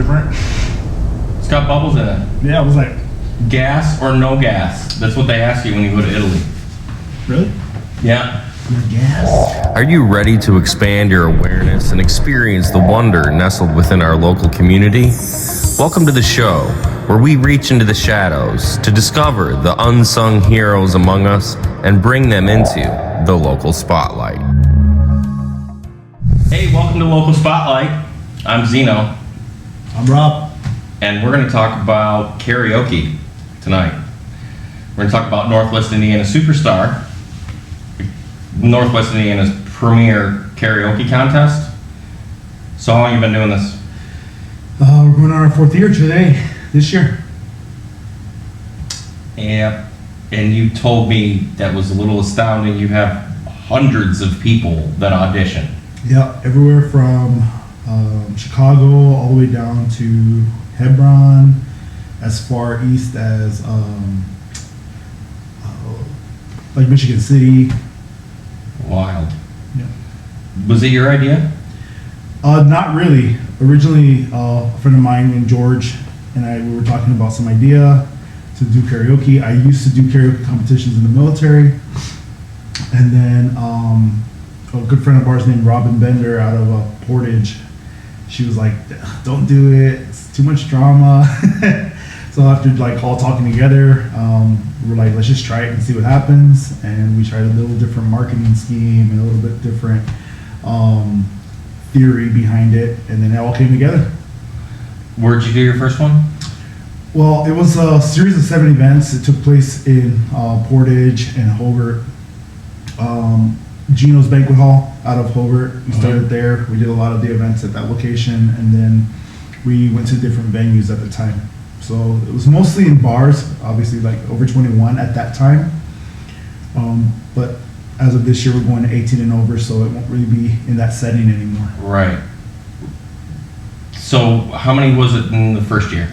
different. It's got bubbles in it. Yeah, I was like, Gas or no gas? That's what they ask you when you go to Italy. really? Yeah. No gas? Are you ready to expand your awareness and experience the wonder nestled within our local community? Welcome to the show, where we reach into the shadows to discover the unsung heroes among us and bring them into the local spotlight. Hey, welcome to Local Spotlight. I'm Zeno, I'm Rob. and we're going to talk about karaoke tonight. We're going to talk about Northwest Indiana Superstar, Northwest Indiana's premier karaoke contest. So how long have you been doing this? We're going on our 4th year today, this year. Yeah, and you told me that was a little astounding. You have hundreds of people that audition. Yeah, everywhere from Chicago all the way down to Hebron, as far east as like Michigan City. Wild. Yeah. Was it your idea? Not really. Originally, a friend of mine named George and we were talking about some idea to do karaoke. I used to do karaoke competitions in the military, and then a good friend of ours named Robin Bender out of Portage, she was like, "Don't do it. It's too much drama." So after like all talking together, we're like, let's just try it and see what happens. And we tried a little different marketing scheme and a little bit different theory behind it, and then it all came together. Where'd you do your first one? Well, it was a series of 7 events. It took place in Portage and Hobart. Gino's Banquet Hall out of Hobart. We started there. We did a lot of the events at that location, and then we went to different venues at the time. So it was mostly in bars, obviously like over 21 at that time. But as of this year, we're going to 18 and over, so it won't really be in that setting anymore. Right. So how many was it in the first year?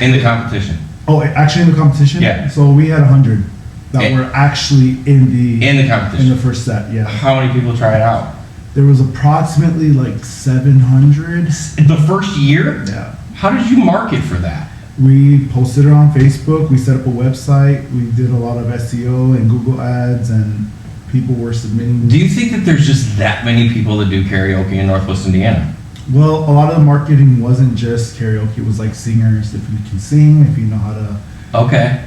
In the competition? Oh, actually in the competition? Yeah. So we had 100 that were actually in the competition? in the first set, yeah. How many people tried out? There was approximately like 700. In the first year? Yeah. How did you market for that? We posted it on Facebook. We set up a website. We did a lot of SEO and Google ads, and people were submitting. Do you think that there's just that many people that do karaoke in Northwest Indiana? Well, a lot of the marketing wasn't just karaoke. It was like singers. If you can sing, if you know how to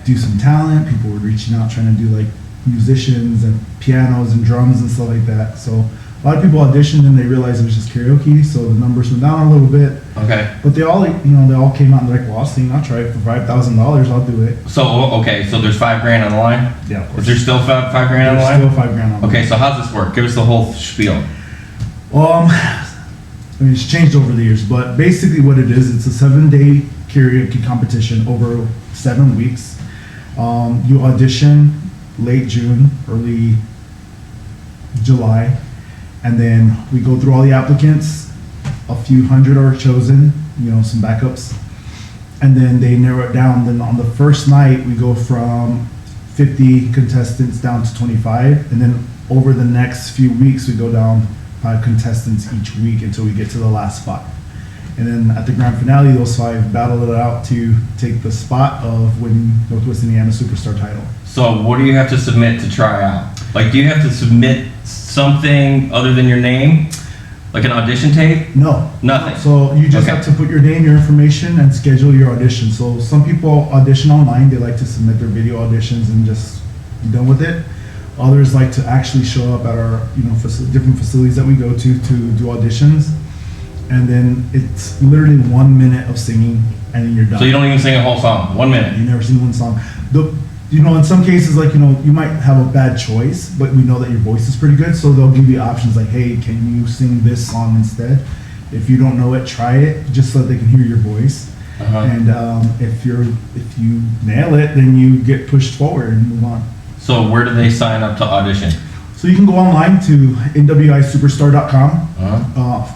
do some talent. People were reaching out trying to do like musicians and pianos and drums and stuff like that. So a lot of people auditioned and they realized it was just karaoke, so the numbers went down a little bit. Okay. But they all came out and they're like, well, I'll try it for $5,000. I'll do it. So there's $5,000 on the line? Yeah, of course. Is there still $5,000 on the line? Still $5,000 on the line. Okay, so how's this work? Give us the whole spiel. I mean, it's changed over the years, but basically what it is, it's a 7-day karaoke competition over 7 weeks. You audition late June, early July, and then we go through all the applicants. A few hundred are chosen, some backups, and then they narrow it down. Then on the first night, we go from 50 contestants down to 25, and then over the next few weeks, we go down 5 contestants each week until we get to the last 5. And then at the grand finale, those 5 battle it out to take the spot of winning Northwest Indiana Superstar title. So what do you have to submit to try out? Like, do you have to submit something other than your name? Like an audition tape? No. Nothing? So you just have to put your name, your information, and schedule your audition. So some people audition online. They like to submit their video auditions and just be done with it. Others like to actually show up at our different facilities that we go to do auditions. And then it's literally 1 minute of singing, and then you're done. So you don't even sing a whole song? 1 minute? You never sing one song. In some cases, you might have a bad choice, but we know that your voice is pretty good, so they'll give you options like, hey, can you sing this song instead? If you don't know it, try it, just so that they can hear your voice. And if you nail it, then you get pushed forward and move on. So where do they sign up to audition? So you can go online to NWI Superstar.com,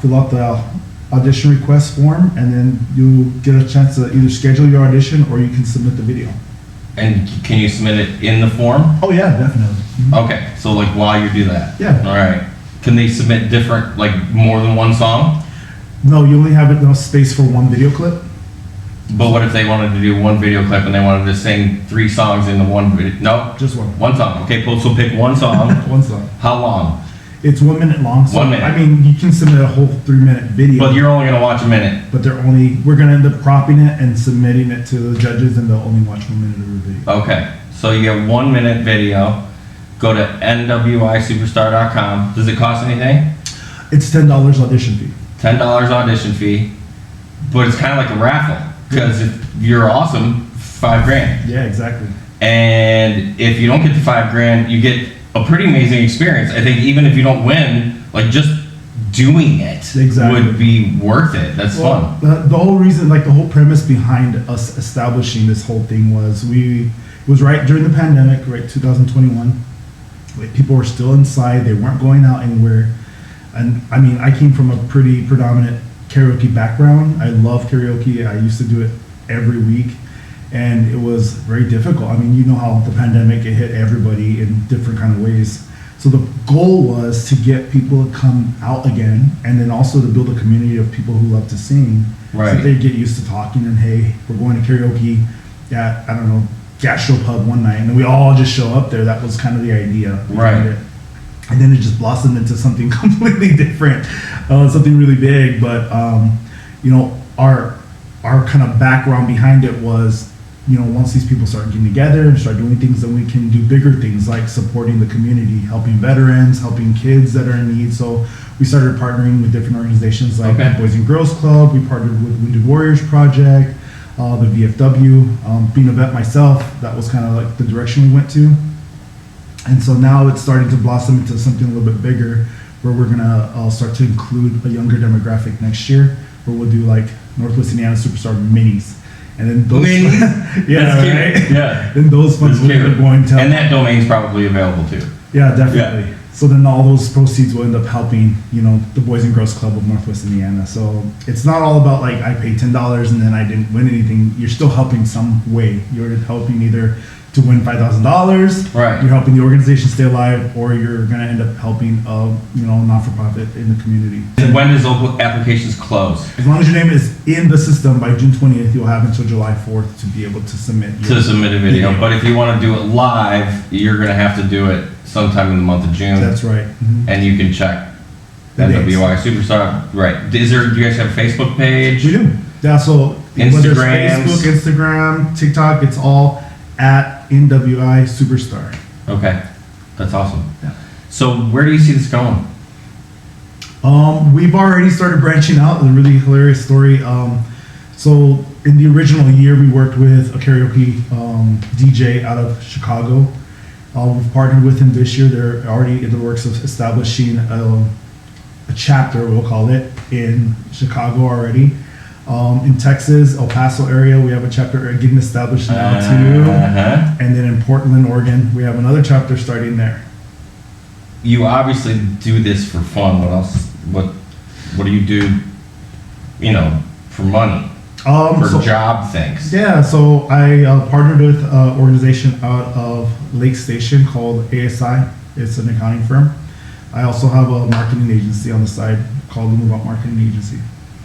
fill out the audition request form, and then you'll get a chance to either schedule your audition or you can submit the video. And can you submit it in the form? Oh yeah, definitely. Okay, so like while you do that? Yeah. All right. Can they submit different, like more than one song? No, you only have enough space for one video clip. But what if they wanted to do one video clip and they wanted to sing 3 songs in the one video? No? Just one. One song. Okay, so pick one song. One song. How long? It's 1 minute long. So 1 minute. I mean, you can submit a whole 3-minute video. But you're only going to watch a minute. But we're going to end up cropping it and submitting it to the judges, and they'll only watch 1 minute of the video. Okay, so you get 1 minute video. Go to NWISuperstar.com. Does it cost anything? It's $10 audition fee. $10 audition fee. But it's kind of like a raffle. Because if you're awesome, $5,000. Yeah, exactly. And if you don't get the $5,000, you get a pretty amazing experience. I think even if you don't win, like just doing it would be worth it. That's fun. The whole reason, like the whole premise behind us establishing this whole thing was it was right during the pandemic, right, 2021. Like, people were still inside. They weren't going out anywhere. And I mean, I came from a pretty predominant karaoke background. I love karaoke. I used to do it every week. And it was very difficult. I mean, you know how the pandemic, it hit everybody in different kind of ways. So the goal was to get people to come out again, and then also to build a community of people who love to sing. Right. So they get used to talking and, hey, we're going to karaoke at, I don't know, Gastropub one night, and then we all just show up there. That was kind of the idea. Right. And then it just blossomed into something completely different, something really big. But, you know, our kind of background behind it was, you know, once these people start getting together and start doing things, then we can do bigger things like supporting the community, helping veterans, helping kids that are in need. So we started partnering with different organizations like the Boys and Girls Club. We partnered with Wounded Warriors Project, the VFW. Being a vet myself, that was kind of like the direction we went to. And so now it's starting to blossom into something a little bit bigger, where we're gonna start to include a younger demographic next year, where we'll do like Northwest Indiana Superstar minis. And then those, yeah, right? Yeah. Then those funds will be going to, and that domain's probably available too. Yeah, definitely. Yeah. So then all those proceeds will end up helping, you know, the Boys and Girls Club of Northwest Indiana. So it's not all about like I paid $10 and then I didn't win anything. You're still helping some way. You're helping either to win $5,000. Right. You're helping the organization stay alive, or you're going to end up helping, you know, not-for-profit in the community. And when does local applications close? As long as your name is in the system by June 20th, you'll have until July 4th to be able to submit. Submit a video. But if you want to do it live, you're going to have to do it sometime in the month of June. That's right. Mm-hmm. And you can check NWI Superstar. Right. Do you guys have a Facebook page? We do. Yeah, so Instagram, Facebook, Instagram, TikTok, it's all at NWI Superstar. Okay. That's awesome. Yeah. So where do you see this going? We've already started branching out. A really hilarious story. So in the original year, we worked with a karaoke DJ out of Chicago. We've partnered with him this year. They're already in the works of establishing a chapter, we'll call it, in Chicago already. In Texas, El Paso area, we have a chapter getting established now too. And then in Portland, Oregon, we have another chapter starting there. You obviously do this for fun. What else? What do you do, you know, for money? For job things? Yeah, so I partnered with an organization out of Lake Station called ASI. It's an accounting firm. I also have a marketing agency on the side called the Move Out Marketing Agency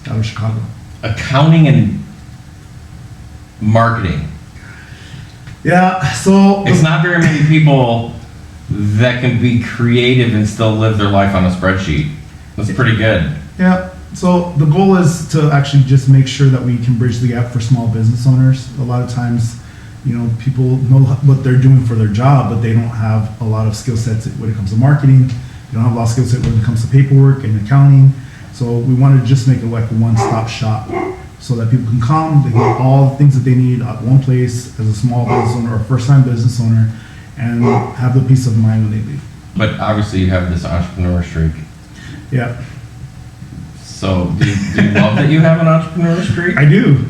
out of Chicago. Accounting and Marketing. Yeah, so it's not very many people that can be creative and still live their life on a spreadsheet. That's pretty good. Yeah, so the goal is to actually just make sure that we can bridge the gap for small business owners. A lot of times, you know, people know what they're doing for their job, but they don't have a lot of skill sets when it comes to marketing. They don't have a lot of skill sets when it comes to paperwork and accounting. So we want to just make it like a one-stop shop so that people can come, they get all the things that they need at one place as a small business owner or a first-time business owner, and have the peace of mind when they leave. But obviously you have this entrepreneur streak. Yeah. So do you love that you have an entrepreneur streak? I do.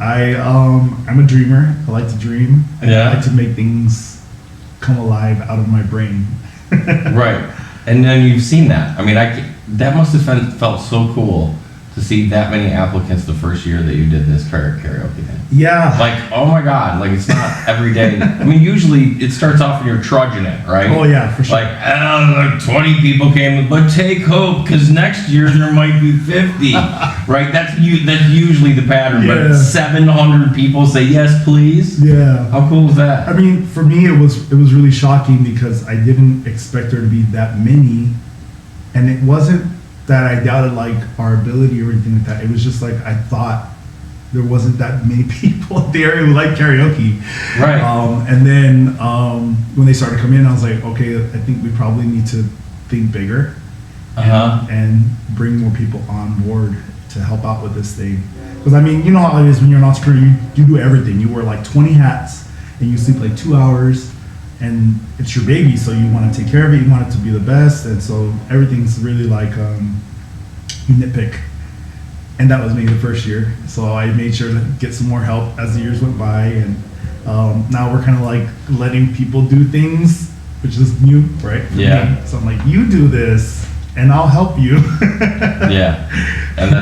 I'm a dreamer. I like to dream. Yeah. I like to make things come alive out of my brain. Right. And then you've seen that. I mean, that must have felt so cool to to see that many applicants the first year that you did this karaoke thing. Yeah. Like, oh my God, like it's not every day. I mean, usually it starts off when you're trudging it, right? Oh yeah, for sure. Like 20 people came, but take hope, because next year there might be 50, right? That's usually the pattern, but 700 people say yes, please. Yeah. How cool is that? I mean, for me, it was really shocking because I didn't expect there to be that many, and it wasn't that I doubted like our ability or anything like that. It was just like I thought there wasn't that many people in the area who like karaoke. Right. And then when they started coming in, I was like, okay, I think we probably need to think bigger and bring more people on board to help out with this thing. Because I mean, you know how it is when you're an entrepreneur, you do everything. You wear like 20 hats and you sleep like 2 hours, and it's your baby, so you want to take care of it, you want it to be the best, and so everything's really like you nitpick. And that was me the first year, so I made sure to get some more help as the years went by, and now we're kind of like letting people do things, which is new, right? For me. So I'm like, you do this and I'll help you. Yeah, and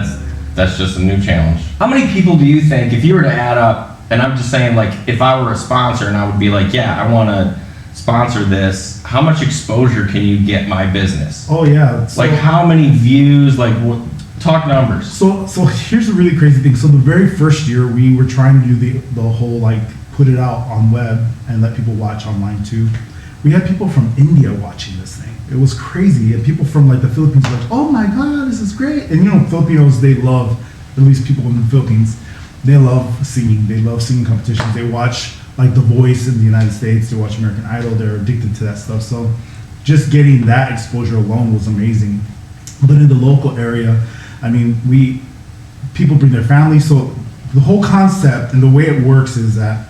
that's just a new challenge. How many people do you think, if you were to add up, and I'm just saying, like, if I were a sponsor and I would be like, yeah, I want to sponsor this, how much exposure can you get my business? Oh yeah. So, like how many views, like what, talk numbers. So here's a really crazy thing. So the very first year we were trying to do the whole like put it out on web and let people watch online too. We had people from India watching this thing. It was crazy. And people from like the Philippines were like, oh my God, this is great. And you know, Filipinos, they love, at least people in the Philippines, they love singing. They love singing competitions. They watch like The Voice in the United States. They watch American Idol. They're addicted to that stuff. So just getting that exposure alone was amazing. But in the local area, I mean, people bring their families. So the whole concept and the way it works is that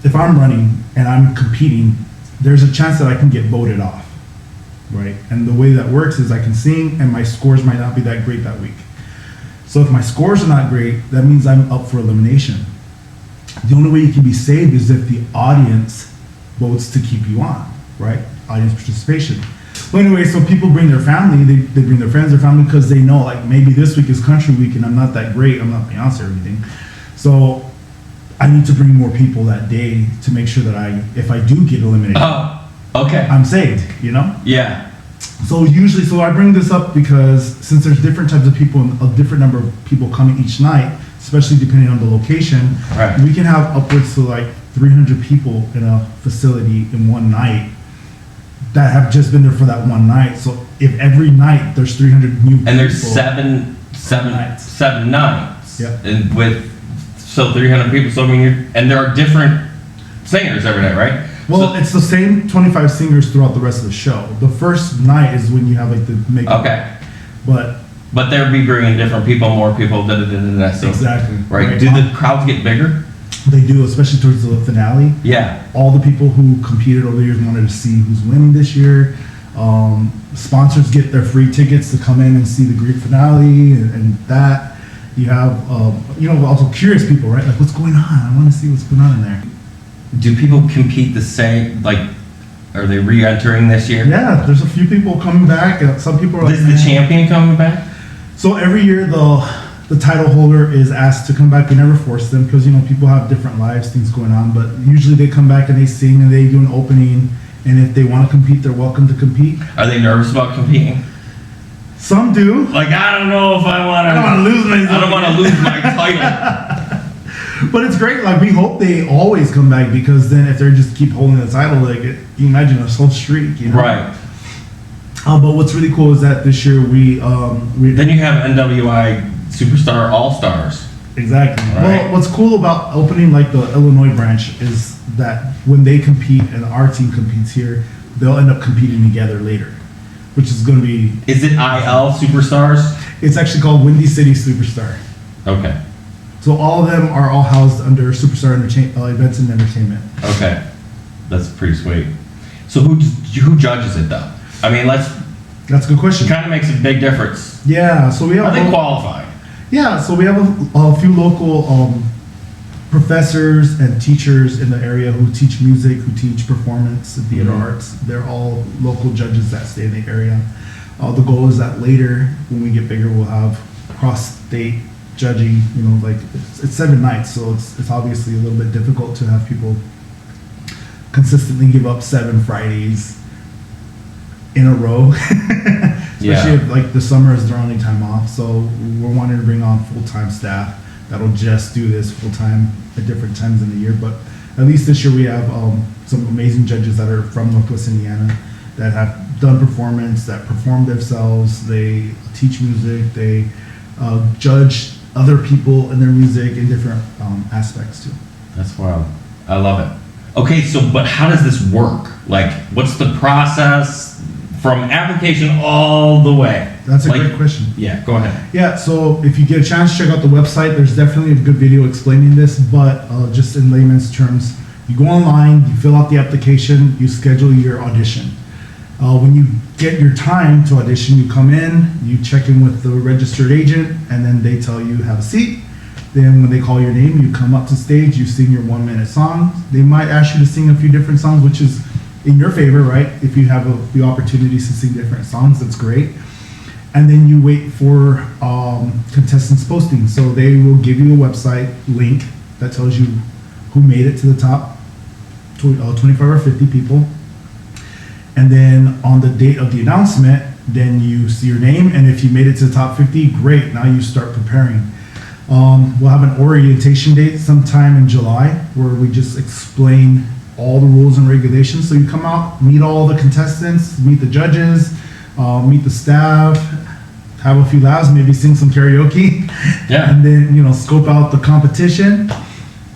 if I'm running and I'm competing, there's a chance that I can get voted off, right? And the way that works is I can sing and my scores might not be that great that week. So if my scores are not great, that means I'm up for elimination. The only way you can be saved is if the audience votes to keep you on, right? Audience participation. Well, anyway, so people bring their family, they bring their friends, their family, because they know, like, maybe this week is country week and I'm not that great, I'm not Beyonce or anything. So I need to bring more people that day to make sure that if I do get eliminated, okay, I'm saved, you know? Yeah. So I bring this up because since there's different types of people and a different number of people coming each night, especially depending on the location, right, we can have upwards to like 300 people in a facility in one night that have just been there for that one night. So if every night there's 300 new people. And there's seven nights. Yeah. And with 300 people, so I mean, and there are different singers every night, right? Well, it's the same 25 singers throughout the rest of the show. The first night is when you have like the makeup. Okay. But they'll be bringing different people, more people, so, exactly. Right. Do the crowds get bigger? They do, especially towards the finale. Yeah. All the people who competed over the years wanted to see who's winning this year. Sponsors get their free tickets to come in and see the great finale, and that. You have, also curious people, right? Like, what's going on? I want to see what's going on in there. Do people compete the same, like, are they re-entering this year? Yeah, there's a few people coming back. Some people are like, is the champion coming back? So every year the title holder is asked to come back. We never force them because, people have different lives, things going on. But usually they come back and they sing and they do an opening. And if they want to compete, they're welcome to compete. Are they nervous about competing? Some do. Like, I don't know if I want to. I don't want to lose my title. But it's great. Like, we hope they always come back, because then if they just keep holding the title, like, you imagine a whole streak, Right. But what's really cool is that this year we then you have NWI Superstar All Stars. Exactly. Right. Well, what's cool about opening like the Illinois branch is that when they compete and our team competes here, they'll end up competing together later, which is going to be. Is it IL Superstars? It's actually called Windy City Superstar. Okay. So all of them are all housed under Superstar Events and Entertainment. Okay, that's pretty sweet. So who judges it though? I mean, that's a good question. It kind of makes a big difference. Yeah, so we have. Are they qualified? Yeah, so we have a few local professors and teachers in the area who teach music, who teach performance and theater arts. They're all local judges that stay in the area. The goal is that later, when we get bigger, we'll have cross-state judging, you know, like it's 7 nights, so it's obviously a little bit difficult to have people consistently give up 7 Fridays in a row, especially if like the summer is their only time off. So we're wanting to bring on full-time staff that'll just do this full-time at different times in the year. But at least this year we have some amazing judges that are from Northwest Indiana that have done performance, that perform themselves, they teach music, they judge other people and their music in different aspects too. That's wild. I love it. Okay, so but how does this work? Like, what's the process from application all the way? That's a great question. Yeah, go ahead. Yeah, so if you get a chance, check out the website. There's definitely a good video explaining this, but just in layman's terms, you go online, you fill out the application, you schedule your audition. When you get your time to audition, you come in, you check in with the registered agent, and then they tell you have a seat. Then when they call your name, you come up to stage, you sing your 1-minute song. They might ask you to sing a few different songs, which is in your favor, right? If you have the opportunities to sing different songs, that's great. And then you wait for contestants posting. So they will give you a website link that tells you who made it to the top 25 or 50 people. And then on the date of the announcement, then you see your name, and if you made it to the top 50, great, now you start preparing. We'll have an orientation date sometime in July where we just explain all the rules and regulations. So you come out, meet all the contestants, meet the judges, meet the staff, have a few laughs, maybe sing some karaoke, and then, you know, scope out the competition.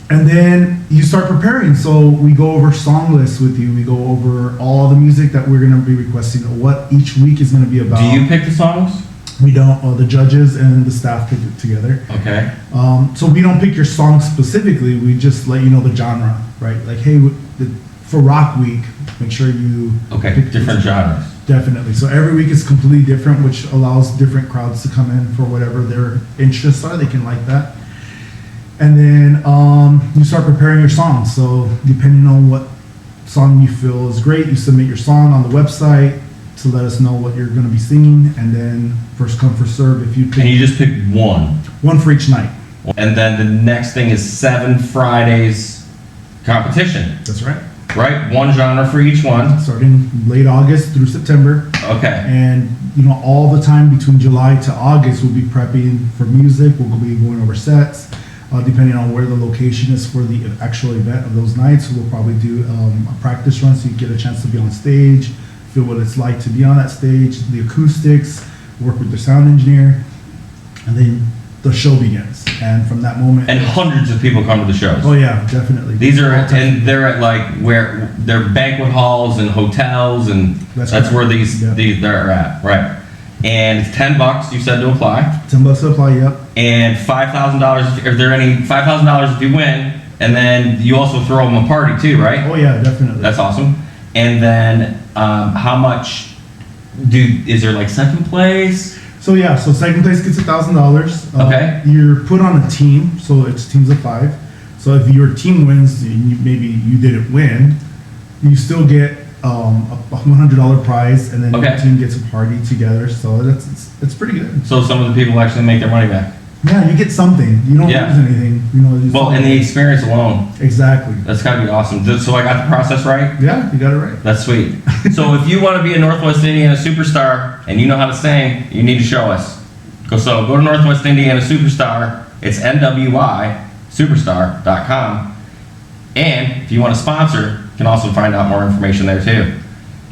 And then you start preparing. So we go over song lists with you. We go over all the music that we're going to be requesting, what each week is going to be about. Do you pick the songs? We don't. The judges and the staff pick it together. Okay. So we don't pick your song specifically. We just let you know the genre, right? Like, hey, for Rock Week, make sure you pick different genres. Definitely. So every week is completely different, which allows different crowds to come in for whatever their interests are. They can like that. And then you start preparing your songs. So depending on what song you feel is great, you submit your song on the website to let us know what you're going to be singing. And then first come, first serve. If you pick, and you just pick one for each night. And then the next thing is 7 Fridays competition. That's right. Right? One genre for each one. Starting late August through September. Okay. And, you know, all the time between July to August, we'll be prepping for music. We'll be going over sets. Depending on where the location is for the actual event of those nights, we'll probably do a practice run so you get a chance to be on stage, feel what it's like to be on that stage, the acoustics, work with the sound engineer, and then the show begins. And from that moment, and hundreds of people come to the shows. Oh yeah, definitely. These are, and they're at like where they're banquet halls and hotels, and that's where these they're at, right? And it's $10 you said to apply. $10 to apply, yep. And $5,000. Are there any $5,000 if you win? And then you also throw them a party too, right? Oh yeah, definitely. That's awesome. And then how much is there like second place? So yeah, so second place gets $1,000. Okay. You're put on a team, so it's teams of 5. So if your team wins, and maybe you didn't win, you still get a $100 prize, and then your team gets a party together. So it's pretty good. So some of the people actually make their money back. Yeah, you get something. You don't lose anything. You know. Well, and the experience alone. Exactly. That's got to be awesome. So I got the process right? Yeah, you got it right. That's sweet. So if you want to be a Northwest Indiana Superstar and you know how to sing, you need to show us. Go to Northwest Indiana Superstar. It's NWI Superstar.com. And if you want to sponsor, you can also find out more information there too.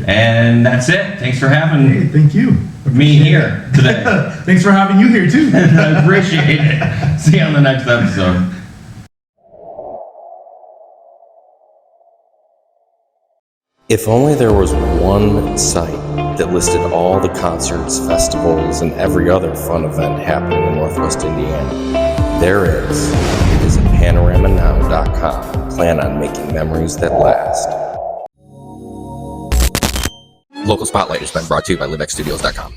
And that's it. Thanks for having thank you. Me here today. Thanks for having you here too. I appreciate it. See you on the next episode. If only there was one site that listed all the concerts, festivals, and every other fun event happening in Northwest Indiana. There is. It is at panoramanow.com. Plan on making memories that last. Local Spotlight has been brought to you by LiveXstudios.com.